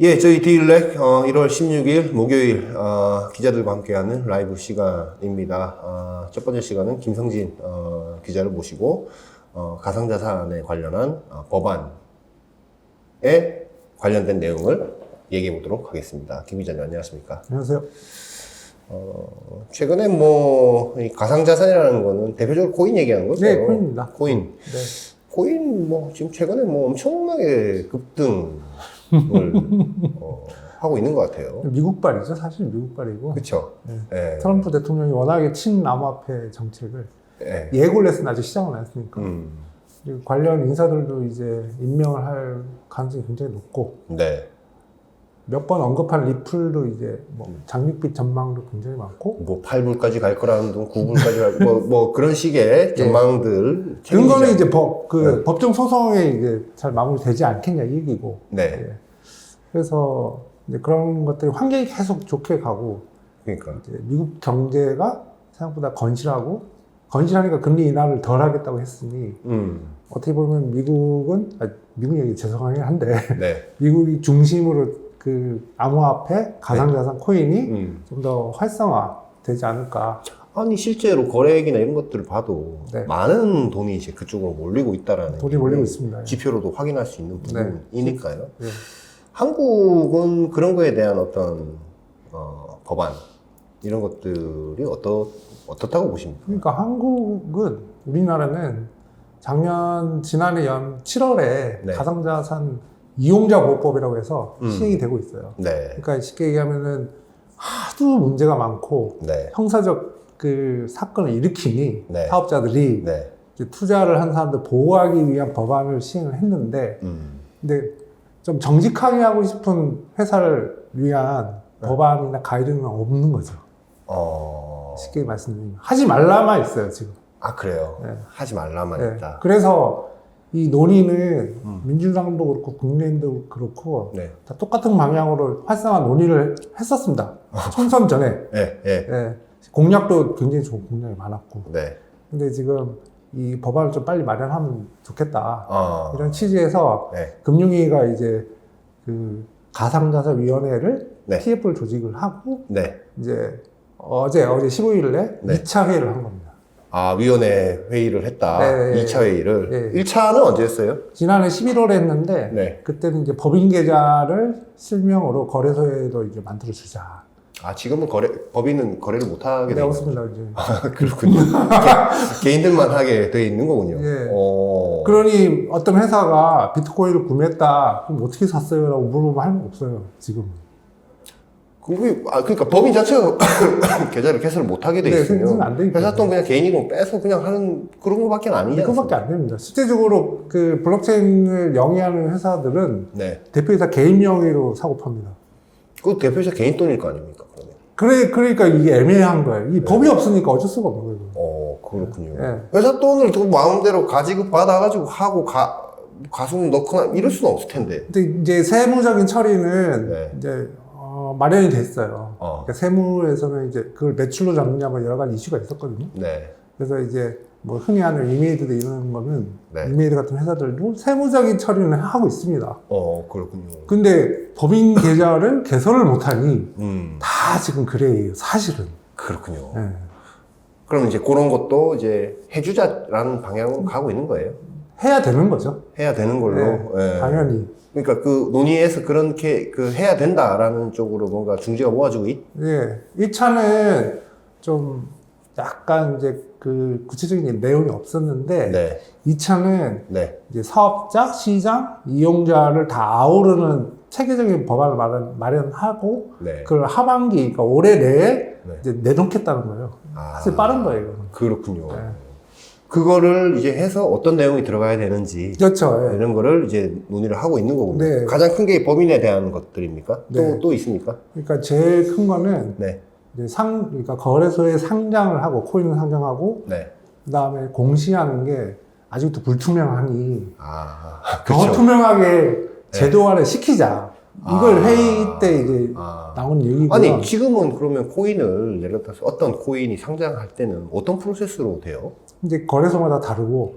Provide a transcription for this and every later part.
예, 저희 디일렉 1월 16일 목요일 기자들과 함께하는 라이브 시간입니다. 첫 번째 시간은 김성진 기자를 모시고 가상자산에 관련한 법안에 관련된 내용을 얘기해 보도록 하겠습니다. 김 기자님 안녕하십니까? 안녕하세요. 최근에 이 가상자산이라는 거는 대표적으로 코인 얘기하는 거죠? 네, 코인입니다. 코인. 네. 코인 지금 최근에 엄청나게 급등을 하고 있는 것 같아요. 미국발이죠. 사실 미국발이고. 그렇죠. 네. 네. 트럼프 대통령이 워낙에 친남화폐 정책을 네. 예고를 했으나 아직 시작을 안 했으니까. 그리고 관련 인사들도 이제 임명을 할 가능성이 굉장히 높고. 네. 몇 번 언급한 리플도 이제 장밋빛 전망도 굉장히 많고. 8불까지 갈 거라는 둥, 9불까지 갈 그런 식의 전망들. 근거는 이제 법정 소송에 이제 잘 마무리되지 않겠냐 이 얘기고. 네. 예. 그래서 이제 그런 것들이 환경이 계속 좋게 가고. 그러니까. 이제 미국 경제가 생각보다 건실하니까 금리 인하를 덜 하겠다고 했으니, 어떻게 보면 미국 얘기 죄송하긴 한데, 네. 미국이 중심으로 그 암호화폐, 가상자산 코인이 좀 더 활성화되지 않을까. 아니, 실제로 거래액이나 이런 것들을 봐도 네. 많은 돈이 이제 그쪽으로 몰리고 있다라는. 돈이 몰리고 있습니다. 지표로도 확인할 수 있는 부분이니까요. 네. 한국은 그런 거에 대한 어떤, 법안, 이런 것들이 어떻다고 보십니까? 그러니까 우리나라는 지난해 7월에 네. 가상자산 이용자 보호법이라고 해서 시행이 되고 있어요. 네. 그러니까 쉽게 얘기하면은 하도 문제가 많고 네. 형사적 그 사건을 일으키니 네. 사업자들이 네. 이제 투자를 한 사람들 보호하기 위한 법안을 시행을 했는데, 근데 좀 정직하게 하고 싶은 회사를 위한 법안이나 가이드는 없는 거죠. 쉽게 말씀드리면 하지 말라만 있어요 지금. 아, 그래요? 네. 하지 말라만 네. 있다. 그래서 이 논의는 민주당도 그렇고 국민의힘도 그렇고 네. 다 똑같은 방향으로 활성화 논의를 했었습니다. 총선 전에. 네. 네. 네. 공약도 굉장히 좋은 공약이 많았고. 네. 근데 지금 이 법안을 좀 빨리 마련하면 좋겠다. 이런 취지에서 네. 금융위가 이제 그 가상자산위원회를 네. TF를 조직을 하고 네. 이제 어제 15일에 네. 2차 회의를 한 겁니다. 위원회 회의를 했다. 네. 2차 회의를. 네. 1차는 언제 했어요? 지난해 11월에 했는데 네. 그때는 이제 법인 계좌를 실명으로 거래소에도 이제 만들어 주자. 지금은 법인은 거래를 못 하게 네, 되는 없습니다. 이제. 그렇군요. 개인들만 하게 돼 있는 거군요. 예. 그러니 어떤 회사가 비트코인을 구매했다. 그럼 어떻게 샀어요? 라고 물어보면 할 수 없어요. 지금. 그러니까 법인 자체가 계좌를 개설을 못 하게 돼 네, 있으면 안 되니까. 회사 돈 그냥 개인 이름 빼서 그냥 하는 그런 거밖에 아니지 않습니까? 그거밖에 안 됩니다. 실제적으로 그 블록체인을 영위하는 회사들은 네. 대표이사 개인 명의로 사고 팝니다. 그 대표이사 개인 돈일 거 아닙니까? 그러면. 그러니까 이게 애매한 거예요. 이 법이 없으니까 어쩔 수가 없는 거예요. 그렇군요. 네. 회사 돈을 또 마음대로 가지고 받아가지고 하고 가수는 넣거나 이럴 수는 없을 텐데. 근데 이제 세무적인 처리는 네. 이제 마련이 됐어요. 그러니까 세무에서는 이제 그걸 매출로 잡느냐 뭐 여러 가지 이슈가 있었거든요. 네. 그래서 이제 뭐 흔히 하는 이메이드도 이런 거는 네. 이메이드 같은 회사들도 세무적인 처리는 하고 있습니다. 그렇군요. 근데 법인 계좌를 개설을 못하니 다 지금 그래요. 사실은. 그렇군요. 네. 그럼 이제 그런 것도 이제 해주자라는 방향으로 가고 있는 거예요? 해야 되는 거죠. 해야 되는 걸로. 네, 예. 당연히. 그러니까 그 논의에서 그렇게 해야 된다라는 쪽으로 뭔가 중지가 모아지고 예. 1차는 좀 약간 이제 그 구체적인 내용이 없었는데, 네. 2차는 네. 이제 사업자, 시장, 이용자를 다 아우르는 체계적인 법안을 마련하고, 네. 그걸 하반기, 그러니까 올해 내에 네. 이제 내놓겠다는 거예요. 사실 빠른 거예요, 이거는. 그렇군요. 네. 그거를 이제 해서 어떤 내용이 들어가야 되는지. 그렇죠. 예. 이런 거를 이제 논의를 하고 있는 거군요. 네. 가장 큰 게 법인에 대한 것들입니까? 네. 또 있습니까? 그러니까 제일 큰 거는 네. 이제 그러니까 거래소에 상장을 하고, 코인을 상장하고, 네. 그 다음에 공시하는 게 아직도 불투명하니, 더 그렇죠. 투명하게 제도화를 시키자. 이걸 회의 때 이제 나온 얘기고요. 아니, 지금은 그러면 코인을 예를 들어서 어떤 코인이 상장할 때는 어떤 프로세스로 돼요? 이제 거래소마다 다르고,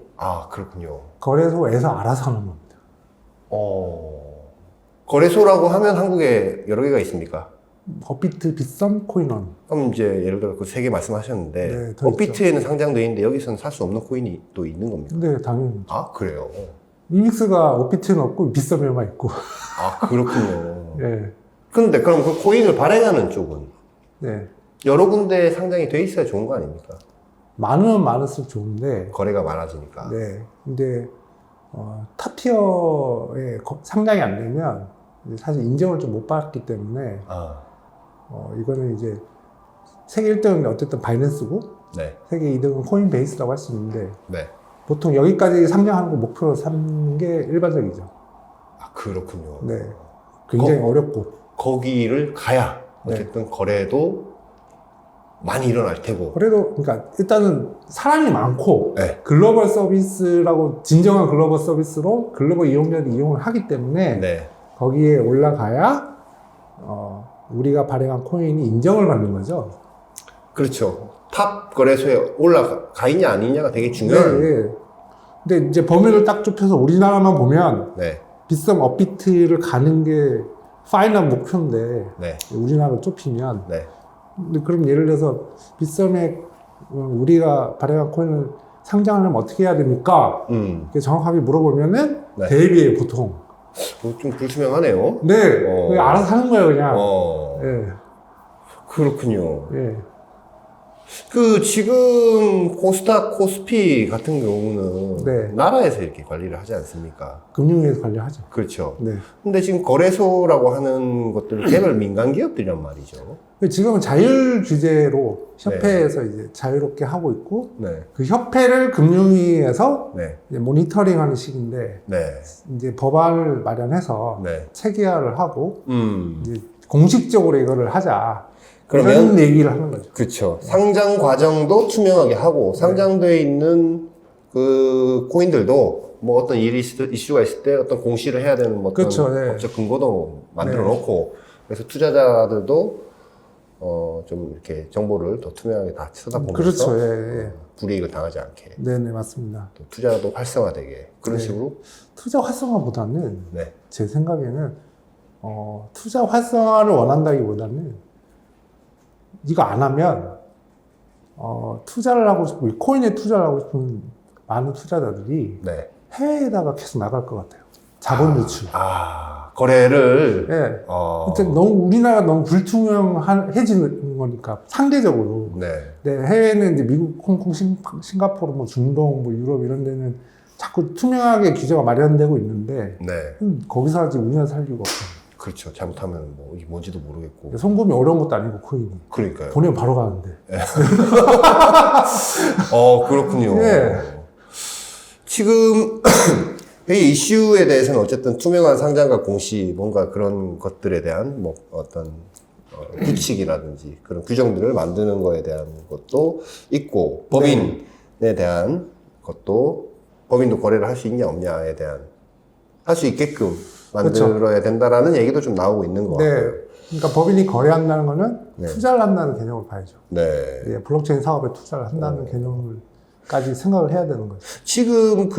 그렇군요. 거래소에서 알아서 하는 겁니다. 거래소라고 하면 한국에 여러 개가 있습니까? 업비트, 빗썸, 코인원. 그럼 이제 예를 들어 그 세 개 말씀하셨는데 네, 더 업비트에는 상장돼 있는데 여기서는 살 수 없는 코인이 또 있는 겁니까? 근데 당연히 아 그래요? 이믹스가 업비트는 없고 빗썸에만 있고. 아 그렇군요. 예. 근데 그럼 그 코인을 발행하는 쪽은 네. 여러 군데 상장이 돼 있어야 좋은 거 아닙니까? 많으면 많을수록 좋은데. 거래가 많아지니까. 네. 근데 탑티어에 상장이 안 되면 이제 사실 인정을 좀 못 받기 때문에 아, 이거는 이제 세계 1등은 어쨌든 바이낸스고 네, 세계 2등은 코인베이스라고 할 수 있는데 네. 보통 여기까지 상장하는 거 목표로 삼는 게 일반적이죠. 아 그렇군요. 네. 굉장히 어렵고. 거기를 가야 네. 어쨌든 거래도 많이 일어날 테고. 그래도 그러니까 일단은 사람이 많고 네, 글로벌 서비스라고 진정한 글로벌 서비스로 글로벌 이용자들이 이용을 하기 때문에 네, 거기에 올라가야 우리가 발행한 코인이 인정을 받는 거죠. 그렇죠. 탑 거래소에 올라가 있냐 아니냐가 되게 중요한. 네, 네. 근데 이제 범위를 딱 좁혀서 우리나라만 보면 네, 빗썸 업비트를 가는 게 파이널 목표인데 네, 우리나라를 좁히면 네. 근데 그럼 예를 들어서 빗썸에 우리가 발행한 코인을 상장하려면 어떻게 해야 됩니까? 이렇게 정확하게 물어보면은 네. 대비에 보통 좀 불투명하네요. 네 그냥 어. 알아서 하는 거예요 그냥. 예, 그렇군요. 예. 그 지금 코스닥, 코스피 같은 경우는 네. 나라에서 이렇게 관리를 하지 않습니까? 금융위에서 관리하죠. 그렇죠. 네. 근데 지금 거래소라고 하는 것들은 개별 민간 기업들이란 말이죠. 지금은 자율 규제로 협회에서 이제 자유롭게 하고 있고 네, 그 협회를 금융위에서 네, 이제 모니터링하는 식인데 네, 이제 법안을 마련해서 네. 체계화를 하고 이제 공식적으로 이거를 하자. 그러면 이런 얘기를 하는 거죠. 그렇죠. 상장 과정도 투명하게 하고 상장되어 있는 그 코인들도 뭐 어떤 이슈가 있을 때 어떤 공시를 해야 되는 뭐 어떤 그렇죠, 네. 법적 근거도 만들어 놓고 그래서 투자자들도 좀 이렇게 정보를 더 투명하게 다 쳐다보면서 그렇죠. 예, 예. 불이익을 당하지 않게 네네 맞습니다. 또 투자도 활성화되게 그런 네. 식으로 투자 활성화보다는 네, 제 생각에는 투자 활성화를 원한다기보다는 이거 안 하면 투자를 하고 싶고 코인에 투자를 하고 싶은 많은 투자자들이 네. 해외에다가 계속 나갈 것 같아요. 자본 유출. 거래를 예. 너무 우리나라가 너무 불투명해지는 거니까 상대적으로. 네, 네, 해외는 이제 미국, 홍콩, 싱가포르, 뭐 중동, 뭐 유럽 이런 데는 자꾸 투명하게 규제가 마련되고 있는데 네, 거기서 하지 우리나라 살 이유가 없어요. 그렇죠. 잘못하면 뭐 이게 뭔지도 모르겠고 송금이 어려운 것도 아니고 코인이. 그러니까요. 보내면 바로 가는데. 그렇군요. 네. 지금 이 이슈에 대해서는 어쨌든 투명한 상장과 공시 뭔가 그런 것들에 대한 뭐 어떤 규칙이라든지 그런 규정들을 만드는 거에 대한 것도 있고 법인에 대한 것도 법인도 거래를 할 수 있냐 없냐에 대한 할 수 있게끔 만들어야 된다라는 얘기도 좀 나오고 있는 것 네. 같고요. 그러니까 법인이 거래한다는 거는 네. 투자를 한다는 개념을 봐야죠. 네. 예, 블록체인 사업에 투자를 한다는 개념을까지 생각을 해야 되는 거죠. 지금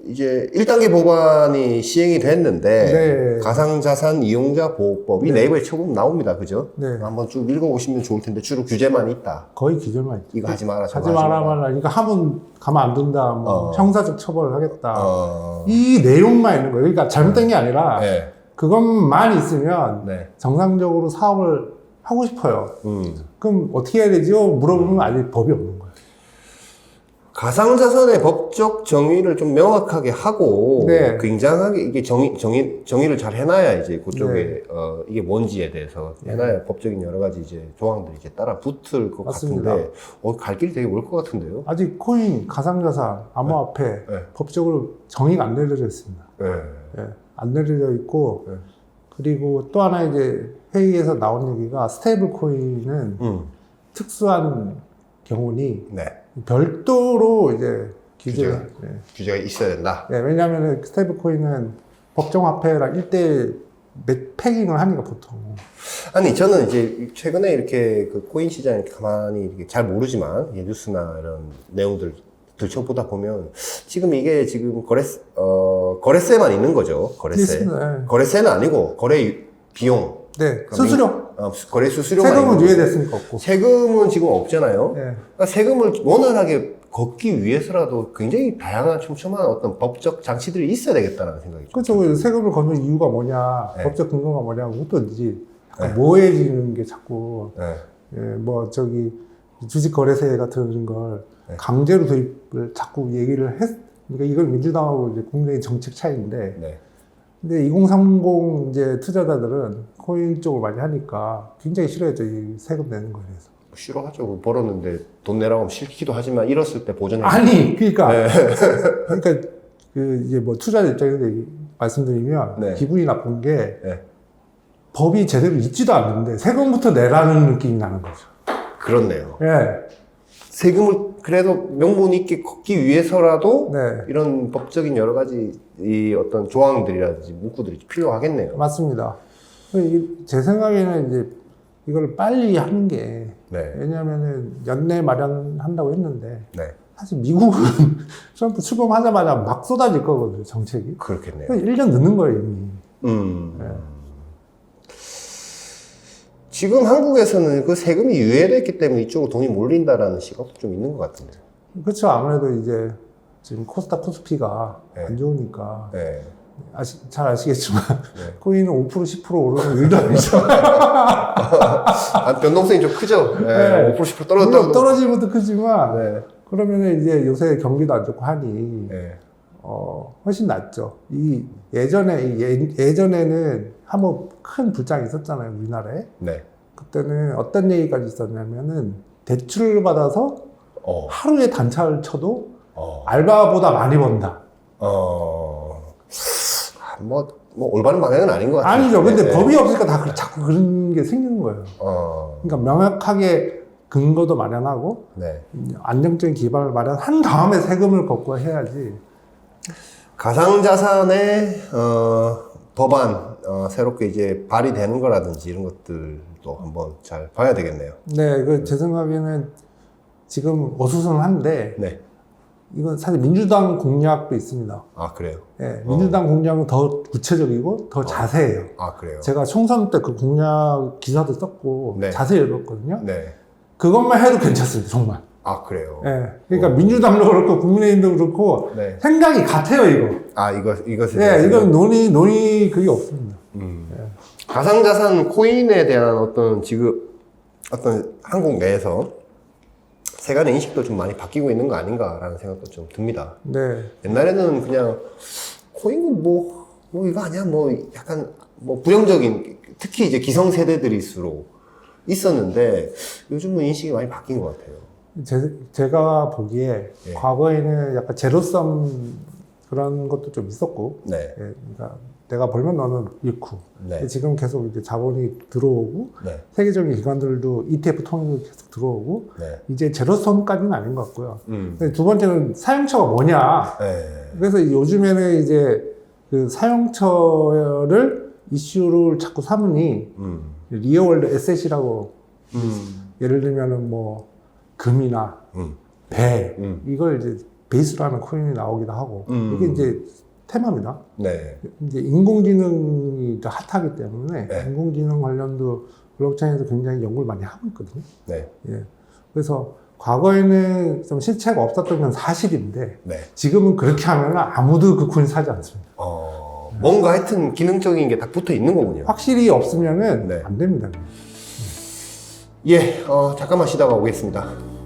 이제 1단계 법안이 시행이 됐는데 네. 가상자산 이용자 보호법이 네. 네이버에 쳐보면 나옵니다. 그죠? 네. 한번 쭉 읽어보시면 좋을 텐데 주로 규제만 있다. 거의 기절만 있죠. 이거 하지 마라, 저거 하지 마라. 이거 하면 가만 안 둔다. 뭐 형사적 처벌을 하겠다. 이 내용만 있는 거예요. 그러니까 잘못된 게 아니라 네. 그것만 있으면 네. 정상적으로 사업을 하고 싶어요. 그럼 어떻게 해야 되죠? 물어보면 아직 법이 없는 거예요. 가상자산의 법적 정의를 좀 명확하게 하고 네. 굉장하게 이게 정의를 잘 해놔야 이제 그쪽에 이게 뭔지에 대해서 해놔야 법적인 여러 가지 이제 조항들이 이제 따라 붙을 것 맞습니다. 같은데 갈 길이 되게 멀 것 같은데요. 아직 코인, 가상자산, 암호화폐 네. 법적으로 정의가 안 내려져 있습니다. 네. 예, 안 내려져 있고 네. 그리고 또 하나 이제 회의에서 나온 얘기가 스테이블 코인은 특수한 경우니 네. 별도로 이제 규제가 있어야 된다. 네, 왜냐하면 스테이블 코인은 법정 화폐랑 1대1 패깅을 하니까 보통. 아니 저는 이제 최근에 이렇게 그 코인 시장 이렇게 가만히 이렇게 잘 모르지만 뉴스나 이런 내용들 들춰보다 보면 지금 이게 지금 거래세만 있는 거죠. 거래세. 있습니다. 예. 거래세는 아니고 거래 비용. 네, 그러니까 수수료. 거래 수수료만 세금은 있는 유예됐으니까 없고. 세금은 지금 없잖아요. 네. 그러니까 세금을 원활하게 걷기 위해서라도 굉장히 다양한 촘촘한 어떤 법적 장치들이 있어야 되겠다는 생각이 좀 그렇죠. 그 세금을 걷는 이유가 뭐냐, 네. 법적 근거가 뭐냐, 그것도 이제 약간 네. 모호해지는 게 자꾸, 네. 예, 뭐, 저기, 주식 거래세 같은 걸 네. 강제로 도입을 자꾸 얘기를 그러니까 이걸 민주당하고 이제 국민의 정책 차이인데, 네. 근데 2030 이제 투자자들은 코인 쪽을 많이 하니까 굉장히 싫어했죠. 이 세금 내는 거에 대해서. 싫어하죠. 벌었는데 돈 내라고 하면 싫기도 하지만 잃었을 때 보전해. 아니, 그러니까, 네. 그러니까 그 이제 뭐 투자자 입장에서 말씀드리면 네. 기분이 나쁜 게 네. 법이 제대로 있지도 않는데 세금부터 내라는 느낌이 나는 거죠. 그렇네요. 예. 세금을 그래도 명분 있게 걷기 위해서라도 네. 이런 법적인 여러 가지 이 어떤 조항들이라든지 문구들이 필요하겠네요. 맞습니다. 제 생각에는 이제 이걸 빨리 하는 게 네. 왜냐면은 연내 마련한다고 했는데 네. 사실 미국은 트럼프 출범하자마자 막 쏟아질 거거든요, 정책이. 그렇겠네요. 1년 늦는 거예요, 이미. 네. 지금 한국에서는 그 세금이 유예됐기 때문에 이쪽으로 돈이 몰린다라는 시각도 좀 있는 것 같은데. 그렇죠. 아무래도 이제 지금 코스닥 코스피가 네. 안 좋으니까 네. 잘 아시겠지만 네. 코인은 5% 10% 오르는 일도 아니죠. 변동성이 좀 크죠. 네. 네. 5% 10% 물론 떨어졌다고. 떨어지는 것도 크지만 네. 그러면은 이제 요새 경기도 안 좋고 하니 네. 훨씬 낫죠. 예전에는 한번 큰 불장이 있었잖아요, 우리나라에. 네. 그때는 어떤 얘기까지 있었냐면은 대출을 받아서 하루에 단차를 쳐도 알바보다 많이 번다. 뭐 올바른 방향은 아닌 것 같아요. 아니죠. 근데 네. 법이 없으니까 자꾸 그런 게 생기는 거예요. 그러니까 명확하게 근거도 마련하고 네. 안정적인 기반을 마련한 다음에 세금을 걷고 해야지. 가상자산의 법안 새롭게 이제 발의되는 거라든지 이런 것들도 한번 잘 봐야 되겠네요. 네, 제 생각에는 지금 어수선한데 네. 이건 사실 민주당 공약도 있습니다. 아 그래요? 네, 민주당 공약은 더 구체적이고 더 자세해요. 아 그래요? 제가 총선 때 그 공약 기사도 썼고 네. 자세히 읽었거든요. 네. 그것만 해도 괜찮습니다, 정말. 아 그래요? 네, 그러니까 민주당도 그렇고 국민의힘도 그렇고 네. 생각이 같아요, 이거. 아 이것에 네, 이건 논의 그게 없습니다. 가상자산 코인에 대한 어떤 한국 내에서 세간의 인식도 좀 많이 바뀌고 있는 거 아닌가라는 생각도 좀 듭니다. 네, 옛날에는 그냥 코인은 뭐 이거 아니야 뭐 약간 뭐 부정적인 특히 이제 기성세대들일수록 있었는데 요즘은 인식이 많이 바뀐 것 같아요. 제가 보기에 예. 과거에는 약간 제로섬 그런 것도 좀 있었고, 네. 예, 그러니까 내가 벌면 너는 잃고. 네. 지금 계속 이제 자본이 들어오고, 네. 세계적인 기관들도 ETF 통해서 계속 들어오고, 네. 이제 제로섬까지는 아닌 것 같고요. 음. 근데 두 번째는 사용처가 뭐냐. 네. 그래서 요즘에는 이제 그 사용처를 이슈를 자꾸 삼으니, 리얼월드 에셋이라고, 예를 들면은 뭐, 금이나 배, 이걸 이제 베이스로 하는 코인이 나오기도 하고, 이게 이제 테마입니다. 네. 이제 인공지능이 더 핫하기 때문에 네. 인공지능 관련도 블록체인에서 굉장히 연구를 많이 하고 있거든요. 네. 예. 그래서 과거에는 좀 실체가 없었던 건 사실인데 네. 지금은 그렇게 하면 아무도 그 코인 사지 않습니다. 뭔가 하여튼 기능적인 게 다 붙어 있는 거군요. 확실히 없으면은 네. 안 됩니다. 예, 잠깐만 쉬다가 오겠습니다.